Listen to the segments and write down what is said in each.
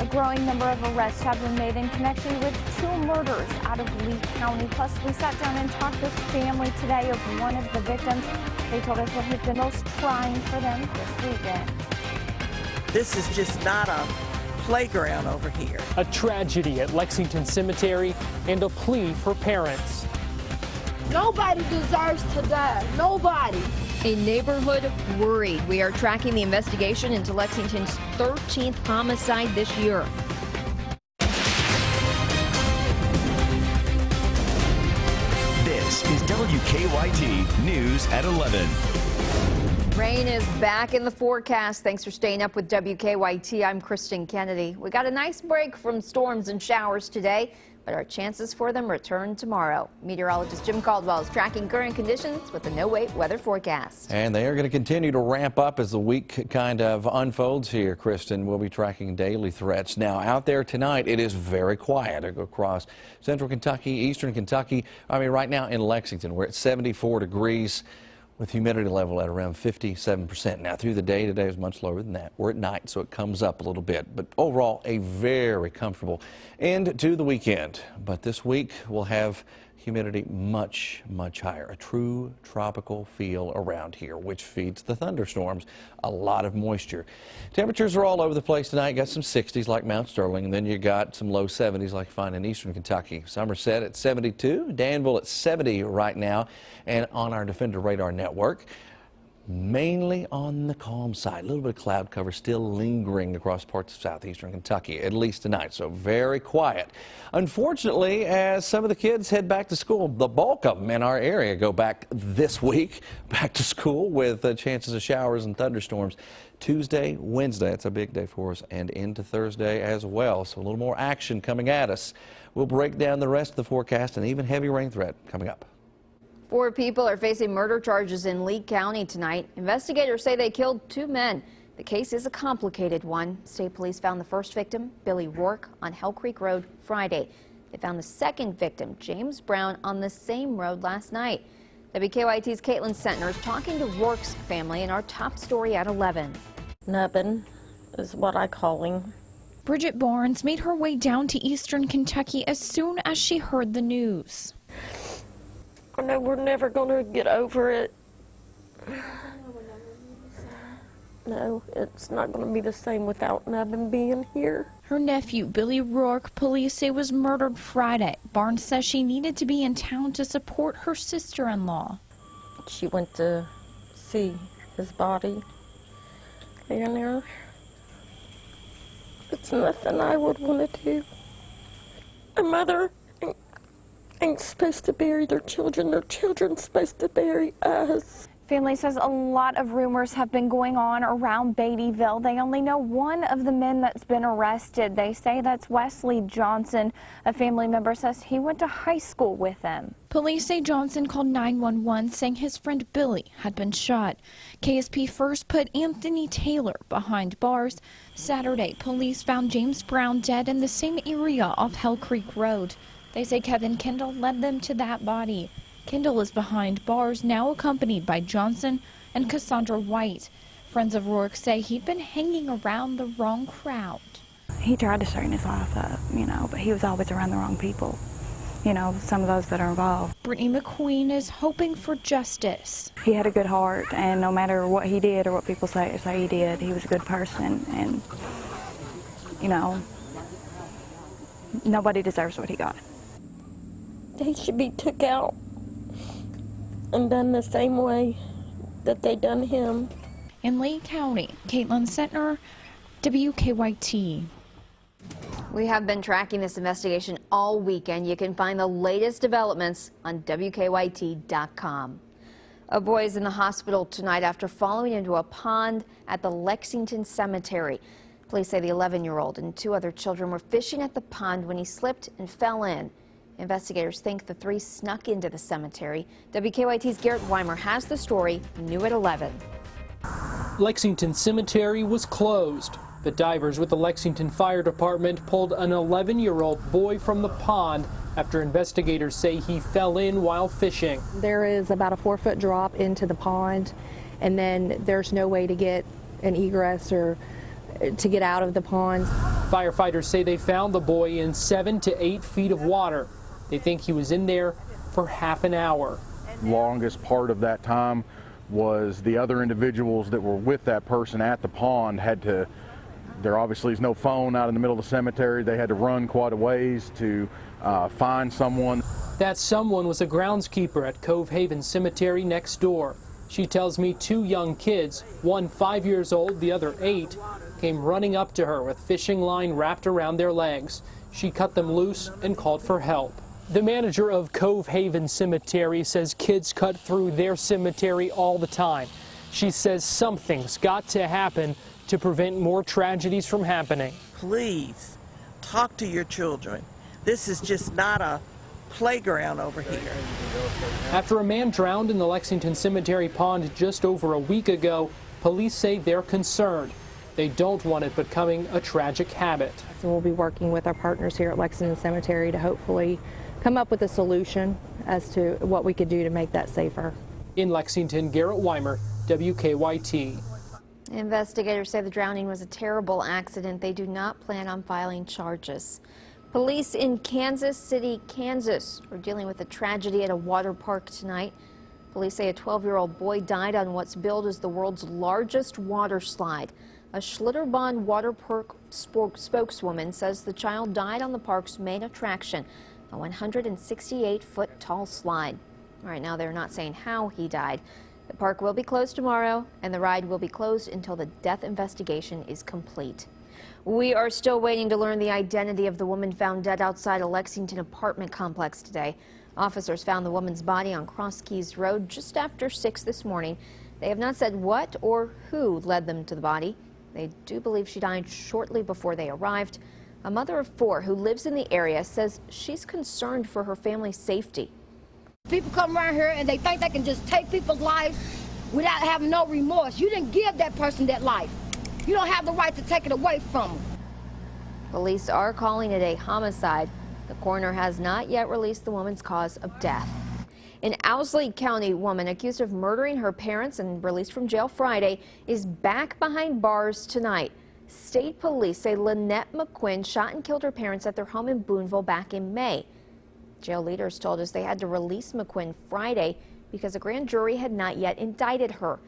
A growing number of arrests have been made in connection with 2 murders out of Lee County. Plus, we sat down and talked with family today of one of the victims. They told us what has been most trying for them this weekend. This is just not a playground over here. A tragedy at Lexington Cemetery and a plea for parents. Nobody deserves to die. Nobody. A neighborhood worried. We are tracking the investigation into Lexington's 13th homicide this year. This is WKYT News at 11. Rain is back in the forecast. Thanks for staying up with WKYT. I'm Kristen Kennedy. We got a nice break from storms and showers today, but our chances for them return tomorrow. Meteorologist Jim Caldwell is tracking current conditions with the no-wait weather forecast. And they are going to continue to ramp up as the week kind of unfolds here, Kristen. We'll be tracking daily threats. Now, out there tonight, it is very quiet across central Kentucky, eastern Kentucky. Right now in Lexington, we're at 74 degrees. With humidity level at around 57%. Now, through the day, today is much lower than that. We're at night, so it comes up a little bit. But overall, a very comfortable end to the weekend. But this week, we'll have humidity much higher. A true tropical feel around here, which feeds the thunderstorms. A lot of moisture. Temperatures are all over the place tonight. Got some 60s like Mount Sterling, and then you got some low 70s like you find in eastern Kentucky. Somerset at 72, Danville at 70 right now, and on our Defender Radar Network, mainly on the calm side. A little bit of cloud cover still lingering across parts of southeastern Kentucky, at least tonight, so very quiet. Unfortunately, as some of the kids head back to school, the bulk of them in our area go back this week, back to school with chances of showers and thunderstorms. Tuesday, Wednesday, it's a big day for us, and into Thursday as well, so a little more action coming at us. We'll break down the rest of the forecast and even heavy rain threat coming up. 4 people are facing murder charges in Lee County tonight. Investigators say they killed 2 men. The case is a complicated one. State police found the first victim, Billy Rourke, on Hell Creek Road Friday. They found the second victim, James Brown, on the same road last night. WKYT's Caitlin Sentner is talking to Rourke's family in our top story at 11. Nubbin is what I call him. Bridget Barnes made her way down to eastern Kentucky as soon as she heard the news. I know we're never going to get over it. No, it's not going to be the same without Nubbin being here. Her nephew, Billy Rourke, police say was murdered Friday. Barnes says she needed to be in town to support her sister-in-law. She went to see his body laying there. It's nothing I would want to do. A mother ain't supposed to bury their children. Their children's supposed to bury us. Family says a lot of rumors have been going on around Beattyville. They only know one of the men that's been arrested. They say that's Wesley Johnson. A family member says he went to high school with them. Police say Johnson called 911 saying his friend Billy had been shot. KSP first put Anthony Taylor behind bars. Saturday, police found James Brown dead in the same area off Hell Creek Road. They say Kevin Kendall led them to that body. Kendall is behind bars, now accompanied by Johnson and Cassandra White. Friends of Rourke say he'd been hanging around the wrong crowd. He tried to straighten his life up, but he was always around the wrong people. Some of those that are involved. Brittany McQueen is hoping for justice. He had a good heart, and no matter what he did or what people say he did, he was a good person, and, nobody deserves what he got. He should be took out and done the same way that they done him. In Lee County, Caitlin Sentner, WKYT. We have been tracking this investigation all weekend. You can find the latest developments on WKYT.com. A boy is in the hospital tonight after falling into a pond at the Lexington Cemetery. Police say the 11-year-old and 2 other children were fishing at the pond when he slipped and fell in. Investigators think the 3 snuck into the cemetery. WKYT's Garrett Weimer has the story, new at 11. Lexington Cemetery was closed. The divers with the Lexington Fire Department pulled an 11-year-old boy from the pond after investigators say he fell in while fishing. There is about a 4-foot drop into the pond, and then there's no way to get an egress or to get out of the pond. Firefighters say they found the boy in 7 to 8 feet of water. They think he was in there for half an hour. Longest part of that time was the other individuals that were with that person at the pond had to, there obviously is no phone out in the middle of the cemetery. They had to run quite a ways to find someone. That someone was a groundskeeper at Cove Haven Cemetery next door. She tells me 2 young kids, one 5 years old, the other 8, came running up to her with fishing line wrapped around their legs. She cut them loose and called for help. The manager of Cove Haven Cemetery says kids cut through their cemetery all the time. She says something's got to happen to prevent more tragedies from happening. Please talk to your children. This is just not a playground over here. After a man drowned in the Lexington Cemetery pond just over a week ago, police say they're concerned. They don't want it becoming a tragic habit. So we'll be working with our partners here at Lexington Cemetery to hopefully come up with a solution as to what we could do to make that safer. In Lexington, Garrett Weimer, WKYT. Investigators say the drowning was a terrible accident. They do not plan on filing charges. Police in Kansas City, Kansas are dealing with a tragedy at a water park tonight. Police say a 12-year-old boy died on what's billed as the world's largest water slide. A Schlitterbahn water park spokeswoman says the child died on the park's main attraction, a 168-foot tall slide. Right now, they're not saying how he died. The park will be closed tomorrow, and the ride will be closed until the death investigation is complete. We are still waiting to learn the identity of the woman found dead outside a Lexington apartment complex today. Officers found the woman's body on Cross Keys Road just after 6 this morning. They have not said what or who led them to the body. They do believe she died shortly before they arrived. A mother of 4 who lives in the area says she's concerned for her family's safety. People come around here and they think they can just take people's lives without having no remorse. You didn't give that person that life. You don't have the right to take it away from them. Police are calling it a homicide. The coroner has not yet released the woman's cause of death. An Owsley County woman accused of murdering her parents and released from jail Friday is back behind bars tonight. State police say Lynette McQuinn shot and killed her parents at their home in Boonville back in May. Jail leaders told us they had to release McQuinn Friday because a grand jury had not yet indicted her.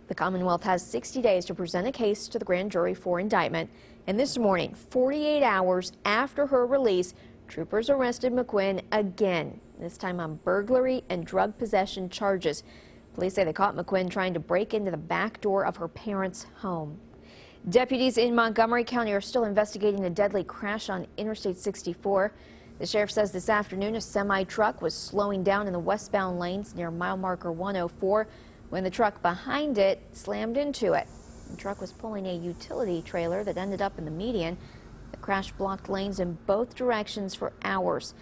The Commonwealth has 60 days to present a case to the grand jury for indictment. And this morning, 48 hours after her release, troopers arrested McQuinn again, this time on burglary and drug possession charges. Police say they caught McQuinn trying to break into the back door of her parents' home. Deputies in Montgomery County are still investigating a deadly crash on Interstate 64. The sheriff says this afternoon a semi-truck was slowing down in the westbound lanes near mile marker 104 when the truck behind it slammed into it. The truck was pulling a utility trailer that ended up in the median. The crash blocked lanes in both directions for hours.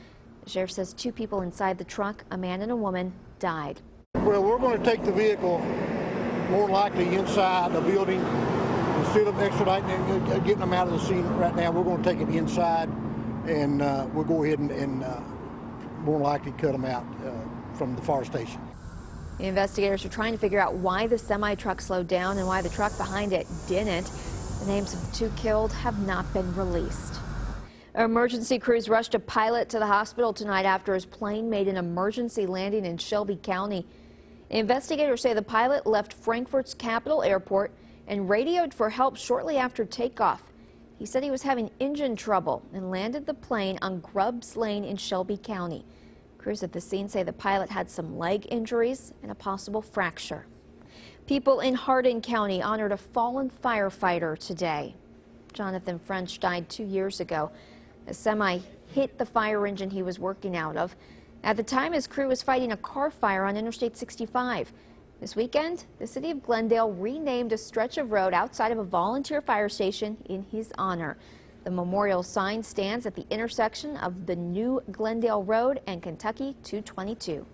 The sheriff says 2 people inside the truck, a man and a woman, died. Well, we're going to take the vehicle more likely inside the building. Instead of extraditing and getting them out of the scene right now, we're going to take it inside, and we'll go ahead and more likely cut them out from the fire station. The investigators are trying to figure out why the semi-truck slowed down and why the truck behind it didn't. The names of the 2 killed have not been released. Emergency crews rushed a pilot to the hospital tonight after his plane made an emergency landing in Shelby County. Investigators say the pilot left Frankfurt's Capital Airport and radioed for help shortly after takeoff. He said he was having engine trouble and landed the plane on Grubbs Lane in Shelby County. Crews at the scene say the pilot had some leg injuries and a possible fracture. People in Hardin County honored a fallen firefighter today. Jonathan French died 2 years ago. A semi hit the fire engine he was working out of. At the time, his crew was fighting a car fire on Interstate 65. This weekend, the city of Glendale renamed a stretch of road outside of a volunteer fire station in his honor. The memorial sign stands at the intersection of the new Glendale Road and Kentucky 222.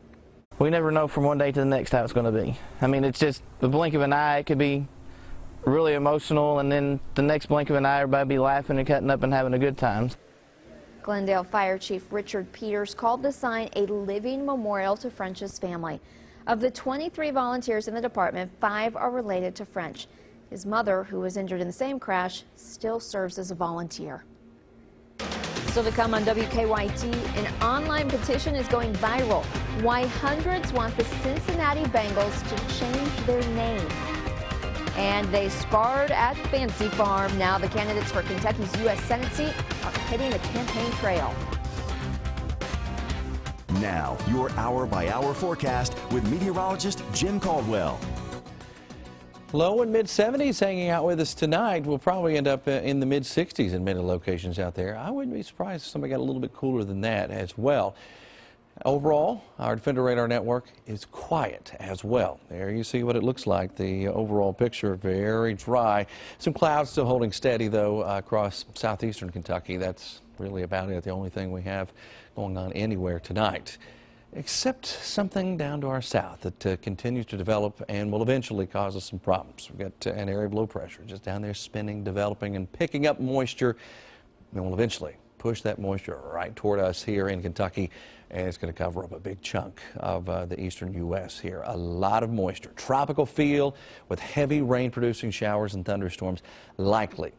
We never know from one day to the next how it's going to be. I mean, it's just the blink of an eye. It could be really emotional, and then the next blink of an eye, everybody be laughing and cutting up and having a good time. Glendale Fire Chief Richard Peters called the sign a living memorial to French's family. Of the 23 volunteers in the department, 5 are related to French. His mother, who was injured in the same crash, still serves as a volunteer. Still to come on WKYT, an online petition is going viral. Why hundreds want the Cincinnati Bengals to change their name. And they sparred at Fancy Farm. Now the candidates for Kentucky's U.S. Senate seat are hitting the campaign trail. Now, your hour-by-hour forecast with meteorologist Jim Caldwell. Low and mid-70s hanging out with us tonight. We'll probably end up in the mid-60s in many locations out there. I wouldn't be surprised if somebody got a little bit cooler than that as well. Overall, our Defender Radar Network is quiet as well. There you see what it looks like. The overall picture, very dry. Some clouds still holding steady, though, across southeastern Kentucky. That's really about it. The only thing we have going on anywhere tonight, except something down to our south that continues to develop and will eventually cause us some problems. We've got an area of low pressure just down there spinning, developing, and picking up moisture, and will eventually push that moisture right toward us here in Kentucky, and it's going to cover up a big chunk of the eastern U.S. here. A lot of moisture. Tropical feel with heavy rain-producing showers and thunderstorms likely.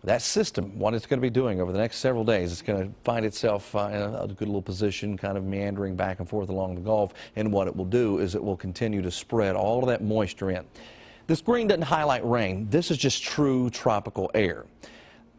That system, what it's going to be doing over the next several days, it's going to find itself in a good little position, kind of meandering back and forth along the Gulf, and what it will do is it will continue to spread all of that moisture in. This green doesn't highlight rain. This is just true tropical air.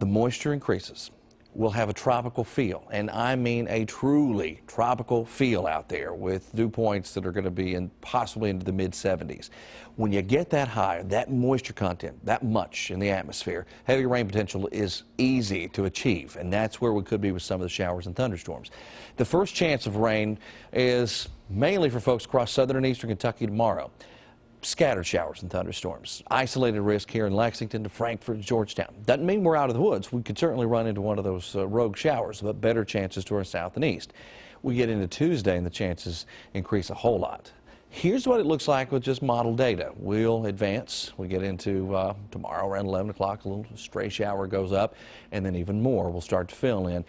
The moisture increases. We'll have a tropical feel, and I mean a truly tropical feel out there with dew points that are going to be possibly into the mid-70s. When you get that high, that moisture content, that much in the atmosphere, heavy rain potential is easy to achieve, and that's where we could be with some of the showers and thunderstorms. The first chance of rain is mainly for folks across southern and eastern Kentucky tomorrow. Scattered showers and thunderstorms. Isolated risk here in Lexington to Frankfort, Georgetown. Doesn't mean we're out of the woods. We could certainly run into one of those rogue showers, but better chances to our south and east. We get into Tuesday and the chances increase a whole lot. Here's what it looks like with just model data. We'll advance. We get into tomorrow around 11 o'clock, a little stray shower goes up, and then even more will start to fill in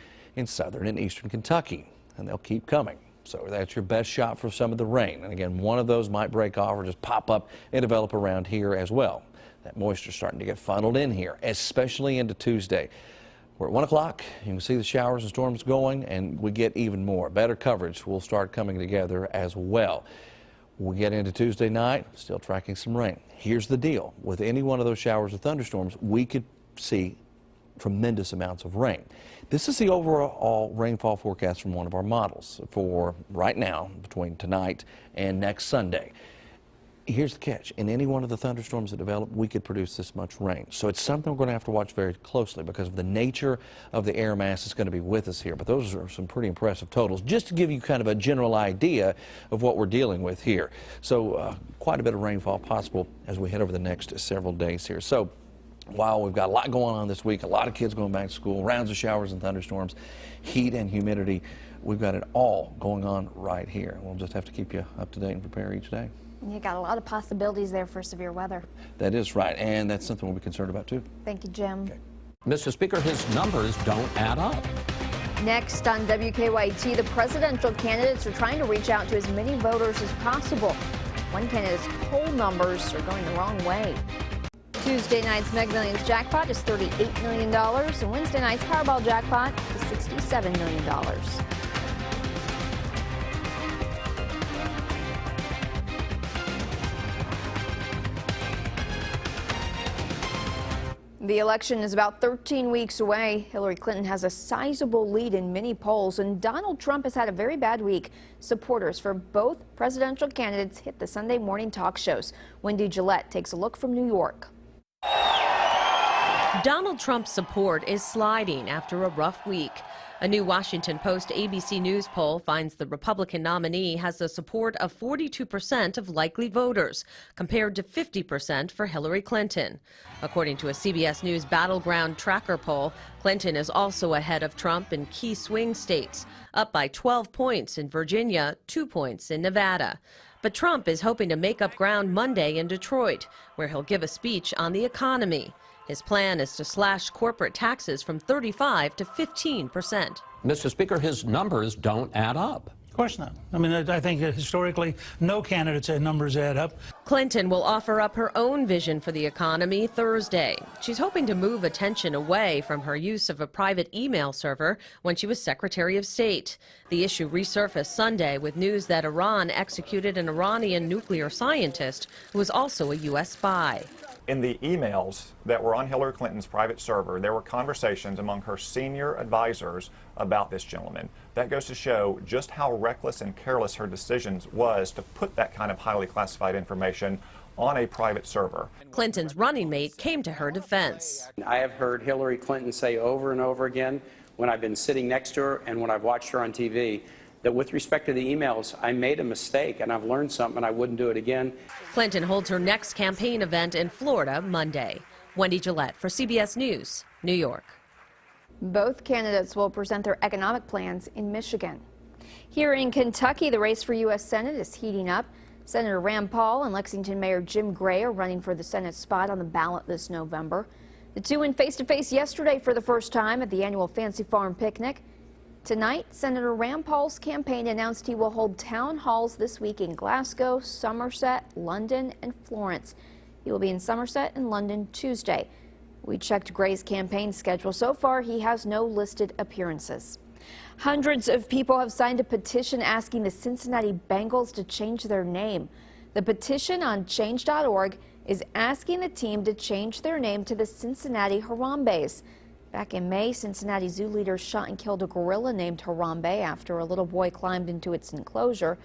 southern and eastern Kentucky, and they'll keep coming. So that's your best shot for some of the rain. And again, one of those might break off or just pop up and develop around here as well. That moisture starting to get funneled in here, especially into Tuesday. We're at 1 o'clock. You can see the showers and storms going, and we get even more. Better coverage will start coming together as well. We get into Tuesday night, still tracking some rain. Here's the deal. With any one of those showers or thunderstorms, we could see tremendous amounts of rain. This is the overall rainfall forecast from one of our models for right now between tonight and next Sunday. Here's the catch. In any one of the thunderstorms that develop, we could produce this much rain. So it's something we're going to have to watch very closely because of the nature of the air mass that's going to be with us here. But those are some pretty impressive totals, just to give you kind of a general idea of what we're dealing with here. So quite a bit of rainfall possible as we head over the next several days here. So while we've got a lot going on this week, a lot of kids going back to school, rounds of showers and thunderstorms, heat and humidity, we've got it all going on right here. We'll just have to keep you up to date and prepare each day. You got a lot of possibilities there for severe weather. That is right, and that's something we'll be concerned about too. Thank you, Jim. Okay. Mr. Speaker, his numbers don't add up. Next on WKYT, the presidential candidates are trying to reach out to as many voters as possible. One candidate's poll numbers are going the wrong way. Tuesday night's Mega Millions jackpot is $38 million, and Wednesday night's Powerball jackpot is $67 million. The election is about 13 weeks away. Hillary Clinton has a sizable lead in many polls, and Donald Trump has had a very bad week. Supporters for both presidential candidates hit the Sunday morning talk shows. Wendy Gillette takes a look from New York. Donald Trump's support is sliding after a rough week. A new Washington Post ABC News poll finds the Republican nominee has the support of 42% of likely voters, compared to 50% for Hillary Clinton. According to a CBS News Battleground Tracker poll, Clinton is also ahead of Trump in key swing states, up by 12 points in Virginia, 2 points in Nevada. But Trump is hoping to make up ground Monday in Detroit, where he'll give a speech on the economy. His plan is to slash corporate taxes from 35% to 15%. Mr. Speaker, his numbers don't add up. Of course not. I mean, I think that historically, no candidate's numbers add up. Clinton will offer up her own vision for the economy Thursday. She's hoping to move attention away from her use of a private email server when she was Secretary of State. The issue resurfaced Sunday with news that Iran executed an Iranian nuclear scientist who was also a U.S. spy. In the emails that were on Hillary Clinton's private server, there were conversations among her senior advisors about this gentleman. That goes to show just how reckless and careless her decisions was to put that kind of highly classified information on a private server. Clinton's running mate came to her defense. I have heard Hillary Clinton say over and over again, when I've been sitting next to her and when I've watched her on TV, that with respect to the emails, I made a mistake and I've learned something and I wouldn't do it again. Clinton holds her next campaign event in Florida Monday. Wendy Gillette for CBS News, New York. Both candidates will present their economic plans in Michigan. Here in Kentucky, the race for U.S. Senate is heating up. Senator Rand Paul and Lexington Mayor Jim Gray are running for the Senate spot on the ballot this November. The two went face-to-face yesterday for the first time at the annual Fancy Farm picnic. Tonight, Senator Rand Paul's campaign announced he will hold town halls this week in Glasgow, Somerset, London, and Florence. He will be in Somerset and London Tuesday. We checked Gray's campaign schedule. So far, he has no listed appearances. Hundreds of people have signed a petition asking the Cincinnati Bengals to change their name. The petition on change.org is asking the team to change their name to the Cincinnati Harambe's. Back in May, Cincinnati zoo leaders shot and killed a gorilla named Harambe after a little boy climbed into its enclosure.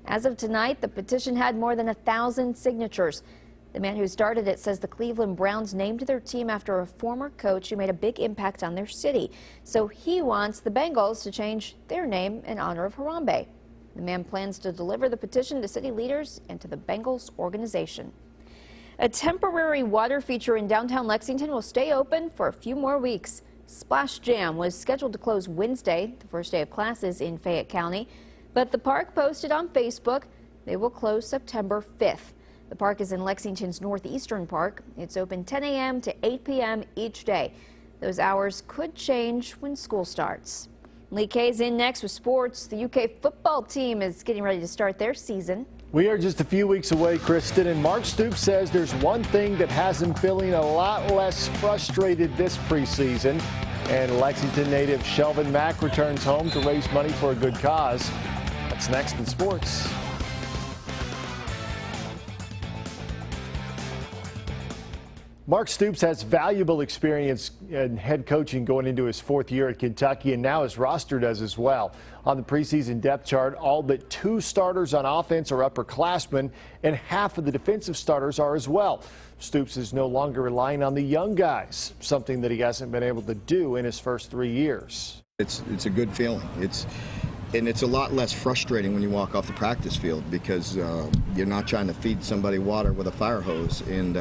As of tonight, the petition had more than 1,000 signatures. The man who started it says the Cleveland Browns named their team after a former coach who made a big impact on their city. So he wants the Bengals to change their name in honor of Harambe. The man plans to deliver the petition to city leaders and to the Bengals organization. A temporary water feature in downtown Lexington will stay open for a few more weeks. Splash Jam was scheduled to close Wednesday, the first day of classes in Fayette County, but the park posted on Facebook they will close September 5th. The park is in Lexington's northeastern park. It's open 10 a.m. to 8 p.m. each day. Those hours could change when school starts. Lee Kay's in next with sports. The UK football team is getting ready to start their season. We are just a few weeks away, Kristen, and Mark Stoops says there's one thing that has him feeling a lot less frustrated this preseason. And Lexington native Shelvin Mack returns home to raise money for a good cause. That's next in sports. Mark Stoops has valuable experience in head coaching going into his fourth year at Kentucky, and now his roster does as well. On the preseason depth chart, all but 2 starters on offense are upperclassmen, and half of the defensive starters are as well. Stoops is no longer relying on the young guys, something that he hasn't been able to do in his first 3 years. It's a good feeling. And it's a lot less frustrating when you walk off the practice field because you're not trying to feed somebody water with a fire hose, and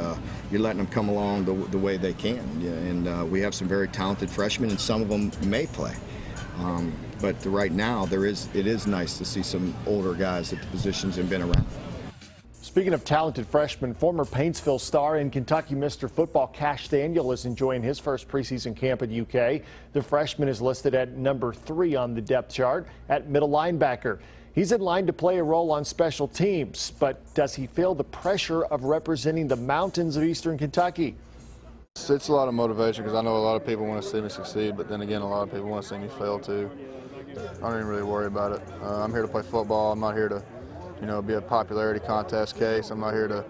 you're letting them come along the way they can. Yeah, and we have some very talented freshmen, and some of them may play. But right now, it is nice to see some older guys at the positions and been around. Speaking of talented freshmen, former Paintsville star and Kentucky Mr. Football Cash Daniel is enjoying his first preseason camp at UK. The freshman is listed at number 3 on the depth chart at middle linebacker. He's in line to play a role on special teams, but does he feel the pressure of representing the mountains of eastern Kentucky? It's a lot of motivation because I know a lot of people want to see me succeed, but then again, a lot of people want to see me fail too. I don't even really worry about it. I'm here to play football. I'm not here to be a popularity contest case. I'm not here to,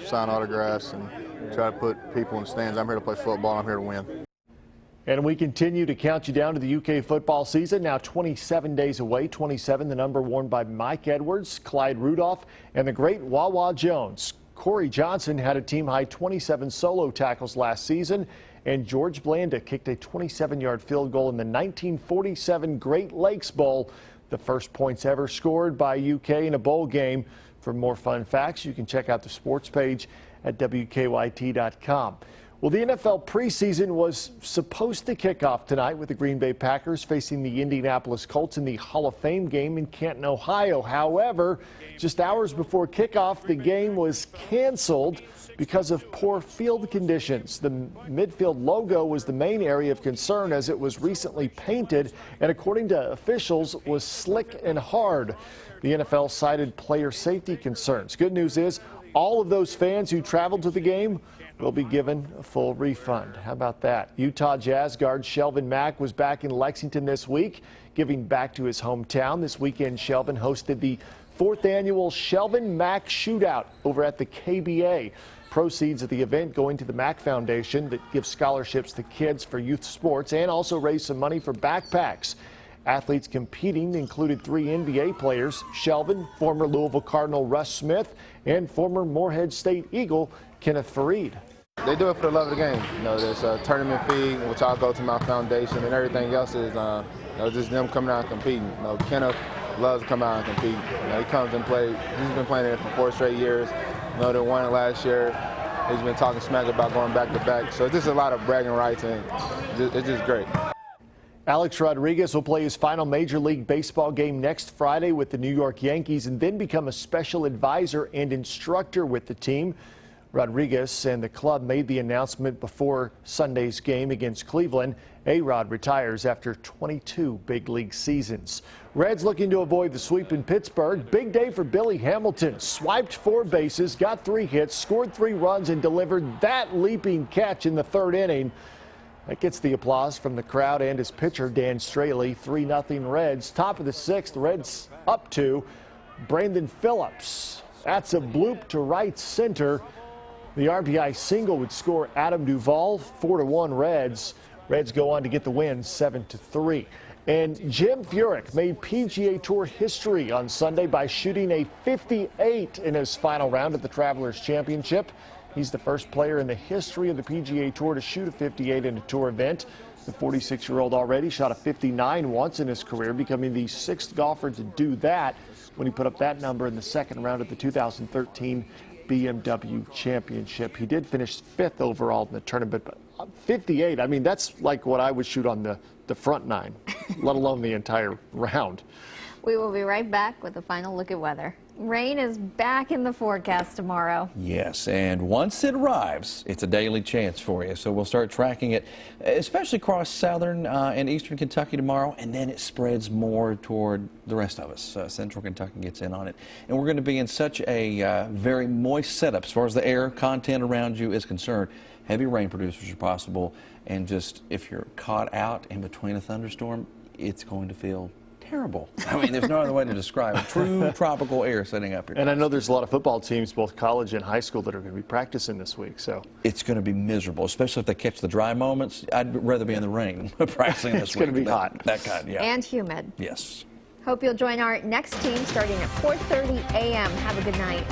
sign autographs and try to put people in the stands. I'm here to play football. I'm here to win. And we continue to count you down to the UK football season, now 27 days away. 27, the number worn by Mike Edwards, Clyde Rudolph, and the great Wawa Jones. Corey Johnson had a team-high 27 solo tackles last season, and George Blanda kicked a 27-yard field goal in the 1947 Great Lakes Bowl, the first points ever scored by UK in a bowl game. For more fun facts, you can check out the sports page at WKYT.com. Well, the NFL preseason was supposed to kick off tonight with the Green Bay Packers facing the Indianapolis Colts in the Hall of Fame game in Canton, Ohio. However, just hours before kickoff, the game was canceled because of poor field conditions. The midfield logo was the main area of concern as it was recently painted and, according to officials, was slick and hard. The NFL cited player safety concerns. Good news is all of those fans who traveled to the game will be given a full refund. How about that? Utah Jazz guard Shelvin Mack was back in Lexington this week, giving back to his hometown. This weekend, Shelvin hosted the 4th annual Shelvin Mack Shootout over at the KBA. Proceeds of the event going to the Mack Foundation that gives scholarships to kids for youth sports and also raised some money for backpacks. Athletes competing included 3 NBA players: Shelvin, former Louisville Cardinal Russ Smith, and former Morehead State Eagle Kenneth Fareed. They do it for the love of the game. You know, there's a tournament fee, which I'll go to my foundation, and everything else is just them coming out and competing. You know, Kenneth loves to come out and compete. You know, he comes and plays. He's been playing it for 4 straight years. You know, they won it last year. He's been talking smack about going back to back. So it's just a lot of bragging rights, and it's just great. Alex Rodriguez will play his final Major League Baseball game next Friday with the New York Yankees and then become a special advisor and instructor with the team. Rodriguez and the club made the announcement before Sunday's game against Cleveland. A-Rod retires after 22 big league seasons. Reds looking to avoid the sweep in Pittsburgh. Big day for Billy Hamilton. Swiped 4 bases, got 3 hits, scored 3 runs, and delivered that leaping catch in the 3rd inning. That gets the applause from the crowd and his pitcher, Dan Straley. 3-0 Reds. Top of the 6th, Reds up to Brandon Phillips. That's a bloop to right center. The RBI single would score Adam Duvall. 4-1 Reds. Reds go on to get the win 7-3. And Jim Furyk made PGA Tour history on Sunday by shooting a 58 in his final round at the Travelers Championship. He's the first player in the history of the PGA Tour to shoot a 58 in a tour event. The 46-year-old already shot a 59 once in his career, becoming the 6th golfer to do that when he put up that number in the 2nd round of the 2013 BMW Championship. He did finish 5th overall in the tournament, but 58, I mean, that's like what I would shoot on the front 9, let alone the entire round. We will be right back with a final look at weather. Rain is back in the forecast tomorrow. Yes, and once it arrives, it's a daily chance for you. So we'll start tracking it, especially across southern and eastern Kentucky tomorrow, and then it spreads more toward the rest of us. Central Kentucky gets in on it. And we're going to be in such a very moist setup as far as the air content around you is concerned. Heavy rain producers are possible, and just if you're caught out in between a thunderstorm, it's going to feel terrible. I mean, there's no other way to describe it. True tropical air setting up here. And I know there's a lot of football teams, both college and high school, that are going to be practicing this week. So it's going to be miserable, especially if they catch the dry moments. I'd rather be in the rain practicing this it's week. It's going to be hot. That kind, yeah. And humid. Yes. Hope you'll join our next team starting at 4:30 a.m. Have a good night.